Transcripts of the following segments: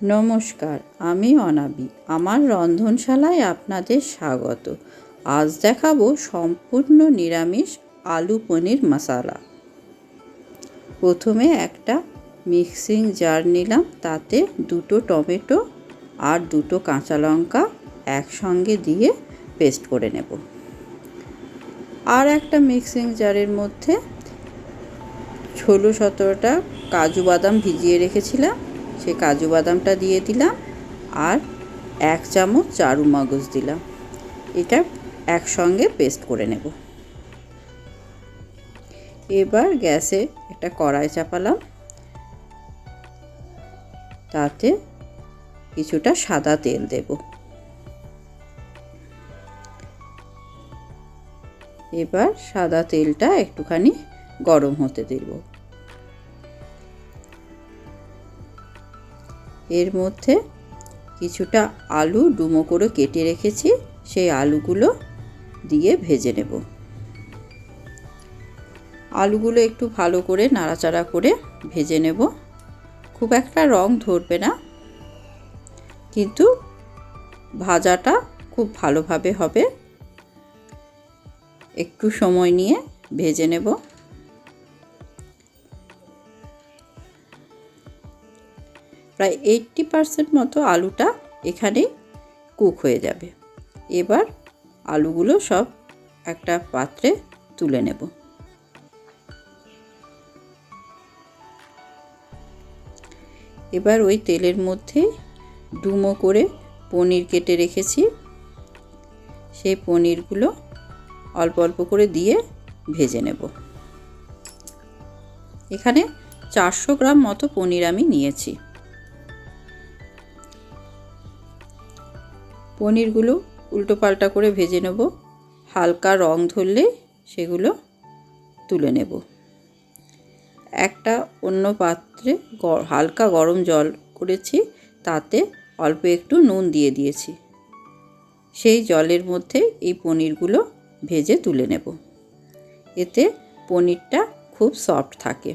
নমস্কার, আমি অনাবি। আমার রন্ধনশালায় আপনাদের স্বাগত। আজ দেখাবো সম্পূর্ণ নিরামিষ আলু পনির মশলা। প্রথমে একটা মিক্সিং জার নিলাম, তাতে 2টো টমেটো আর 2টো কাঁচা লঙ্কা একসঙ্গে দিয়ে পেস্ট করে নেব। আর একটা মিক্সিং জারের মধ্যে 16-17টা কাজু বাদাম ভিজিয়ে রেখেছিলাম, সেই কাজু বাদামটা দিয়ে দিলাম আর 1 চামচ চারু মগজ দিলাম। এটা একসঙ্গে পেস্ট করে নেব। এবার গ্যাসে একটা কড়াই চাপালাম, তাতে কিছুটা সাদা তেল দেব। এবার সাদা তেলটা একটুখানি গরম হতে দেব। এর মধ্যে কিছুটা আলু ডুমো করে কেটে রেখেছি, সেই আলুগুলো দিয়ে ভেজে নেব। আলুগুলো একটু ভালো করে নাড়াচাড়া করে ভেজে নেব। খুব একটা রং ধরবে না, কিন্তু ভাজাটা খুব ভালোভাবে হবে। একটু সময় নিয়ে ভেজে নেব। প্রায় 80% মতো আলুটা এখানে কুক হয়ে যাবে। এবার আলুগুলো সব একটা পাত্রে তুলে নেব। এবার ওই তেলের মধ্যে ডুমো করে পনির কেটে রেখেছি, সেই পনিরগুলো অল্প অল্প করে দিয়ে ভেজে নেব। এখানে 400 গ্রাম মতো পনির আমি নিয়েছি। পনিরগুলো উল্টো পাল্টা করে ভেজে নেব। হালকা রং ধরলে সেগুলো তুলে নেব। একটা অন্য পাত্রে হালকা গরম জল করেছি, তাতে অল্প একটু নুন দিয়ে দিয়েছি। সেই জলের মধ্যে এই পনিরগুলো ভেজে তুলে নেব। এতে পনিরটা খুব সফট থাকে।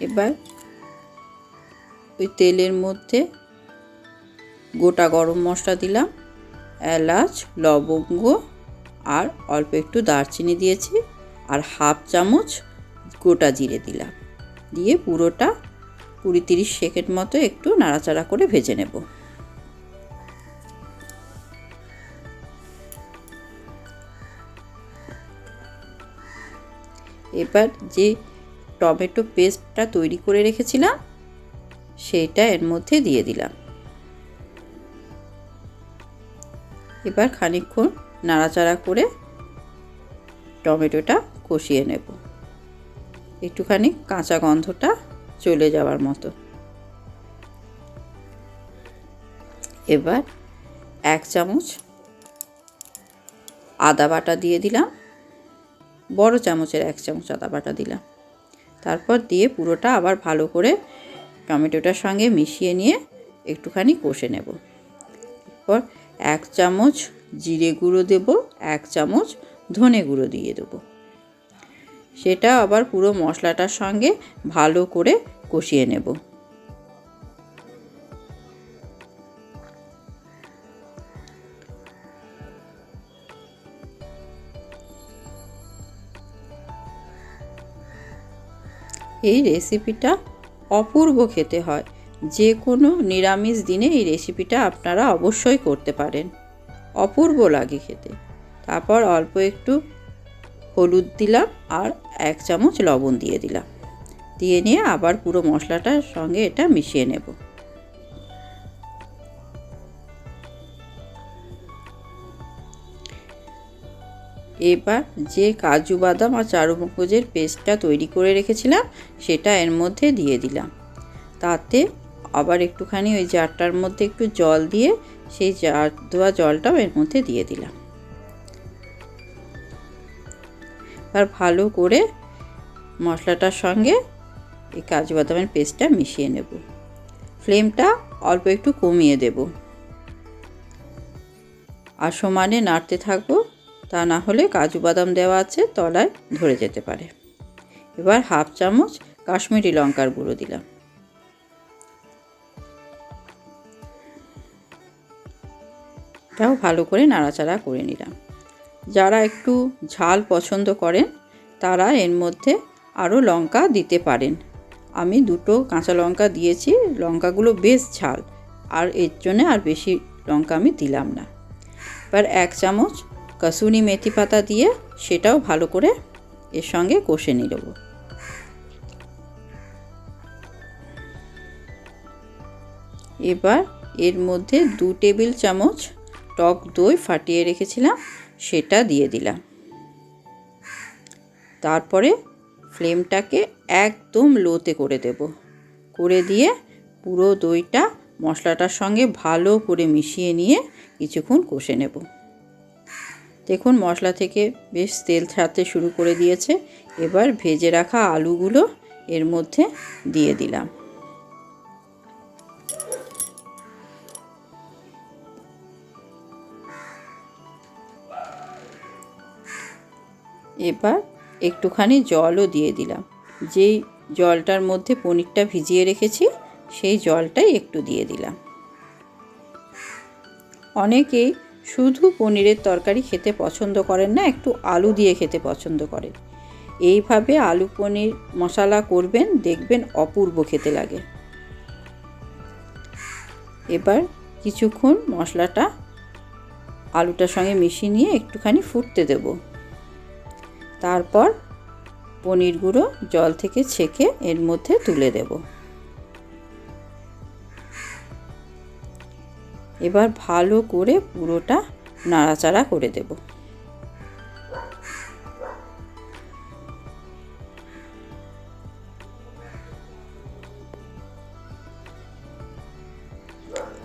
এবার ওই তেলের মধ্যে গোটা গরম মশলা দিলাম, এলাচ, লবঙ্গ আর অল্প একটু দারচিনি দিয়েছি, আর 1/2 চামচ গোটা জিরে দিলাম। দিয়ে পুরোটা 20-30 সেকেন্ড মতো একটু নাড়াচাড়া করে ভেজে নেব। এবার যে টমেটো পেস্টটা তৈরি করে রেখেছিলাম, সেটা এর মধ্যে দিয়ে দিলাম। এবার খানিকক্ষণ নাড়াচাড়া করে টমেটোটা কষিয়ে নেব, একটুখানি কাঁচা গন্ধটা চলে যাওয়ার মতো। এবার 1 চামচ আদা বাটা দিয়ে দিলাম, বড় চামচের 1 চামচ আদা বাটা দিলাম। তারপর দিয়ে পুরোটা আবার ভালো করে টমেটোটার সঙ্গে মিশিয়ে নিয়ে একটুখানি কষে নেব। এরপর 1 চামচ জিরে গুঁড়ো দেব, 1 চামচ ধনে গুঁড়ো দিয়ে দেবো। সেটা আবার পুরো মশলাটার সঙ্গে ভালো করে কষিয়ে নেব। এই রেসিপিটা অপূর্ব খেতে হয়। যে কোনো নিরামিষ দিনে এই রেসিপিটা আপনারা অবশ্যই করতে পারেন, অপূর্ব লাগে খেতে। তারপর অল্প একটু হলুদ দিলাম আর 1 চামচ লবণ দিয়ে দিলাম। দিয়ে নিয়ে আবার পুরো মশলাটার সঙ্গে এটা মিশিয়ে নেব। এবার যে কাজু বাদাম আর চারু মগজের পেস্টটা তৈরি করে রেখেছিলাম, সেটা এর মধ্যে দিয়ে দিলাম। তাতে আবার একটুখানি ওই জারটার মধ্যে একটু জল দিয়ে সেই জার দেওয়া জলটাও এর মধ্যে দিয়ে দিলাম। আর ভালো করে মশলাটার সঙ্গে এই কাজু বাদামের পেস্টটা মিশিয়ে নেব। ফ্লেমটা অল্প একটু কমিয়ে দেব আর সমানে নাড়তে থাকবো, তা না হলে কাজু বাদাম দেওয়া আছে তলায় ধরে যেতে পারে। এবার হাফ চামচ কাশ্মীরি লঙ্কার গুঁড়ো দিলাম। এটাও ভালো করে নাড়াচাড়া করে নিলাম। যারা একটু ঝাল পছন্দ করেন তারা এর মধ্যে আরও লঙ্কা দিতে পারেন। আমি 2টো কাঁচা লঙ্কা দিয়েছি, লঙ্কাগুলো বেশ ঝাল, আর এর জন্যে আর বেশি লঙ্কা আমি দিলাম না। এবার 1 চামচ কসুরি মেথি পাতা দিয়ে সেটাও ভালো করে এর সঙ্গে কষে নেব। এবার এর মধ্যে 2 টেবিল চামচ টক দই ফাটিয়ে রেখেছিলাম সেটা দিয়ে দিলাম। তারপরে ফ্লেমটাকে একদম লোতে করে দেব। করে দিয়ে পুরো দইটা মশলাটার সঙ্গে ভালো করে মিশিয়ে নিয়ে কিছুক্ষণ কষে নেব। দেখুন মশলা থেকে বেশ তেল ছাড়তে শুরু করে দিয়েছে। এবার ভেজে রাখা আলুগুলো এর মধ্যে দিয়ে দিলাম। এবার একটুখানি জলও দিয়ে দিলাম। যেই জলটার মধ্যে পনিরটা ভিজিয়ে রেখেছি সেই জলটাই একটু দিয়ে দিলাম। অনেকেই শুধু পনিরের তরকারি খেতে পছন্দ করেন না, একটু আলু দিয়ে খেতে পছন্দ করেন। এইভাবে আলু পনির মশলা করবেন, দেখবেন অপূর্ব খেতে লাগে। এবার কিছুক্ষণ মশলাটা আলুটার সঙ্গে মিশিয়ে নিয়ে একটুখানি ফুটতে দেব। তারপর পনিরগুলো জল থেকে ছেঁকে এর মধ্যে তুলে দেব। এবার ভালো করে পুরোটা নাড়াচাড়া করে দেব।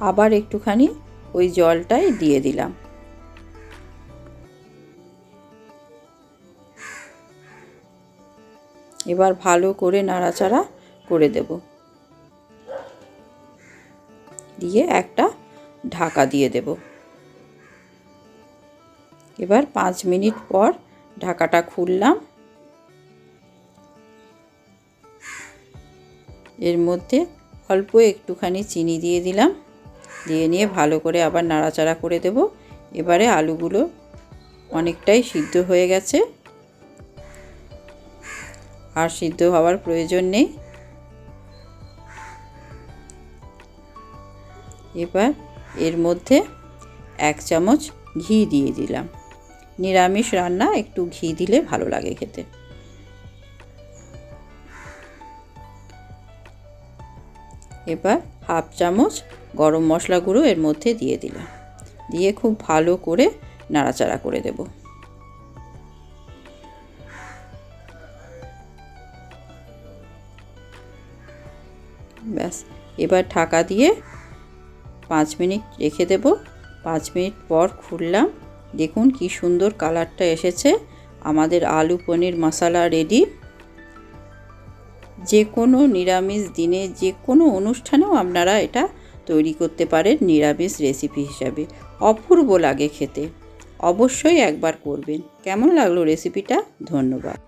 আবার একটুখানি ওই জলটাই দিয়ে দিলাম। এবার ভালো করে নাড়াচাড়া করে দেব। দিয়ে একটা ঢাকা দিয়ে দেব। এবার 5 মিনিট পর ঢাকাটা খুললাম। এর মধ্যে অল্প একটুখানি চিনি দিয়ে দিলাম। দিয়ে নিয়ে ভালো করে আবার নাড়াচাড়া করে দেব। এবারে আলুগুলো অনেকটাই সিদ্ধ হয়ে গেছে, আর সিদ্ধ হওয়ার প্রয়োজন নেই। এবার এর মধ্যে 1 চামচ ঘি দিয়ে দিলাম। নিরামিষ রান্না একটু ঘি দিলে ভালো লাগে খেতে। এবার হাফ চামচ গরম মশলা গুঁড়ো এর মধ্যে দিয়ে দিলাম। দিয়ে খুব ভালো করে নাড়াচাড়া করে দেব। ব্যাস, এবার ঢাকা দিয়ে 5 মিনিট রেখে দেব। 5 মিনিট পর খুললাম। দেখুন কি সুন্দর কালারটা এসেছে। আমাদের আলু পনির মশলা রেডি। যে কোনো নিরামিষ দিনে যে কোনো অনুষ্ঠানেও আপনারা এটা তৈরি করতে পারেন নিরামিষ রেসিপি হিসাবে। অপূর্ব লাগে খেতে। অবশ্যই একবার করবেন। কেমন লাগলো রেসিপিটা? ধন্যবাদ।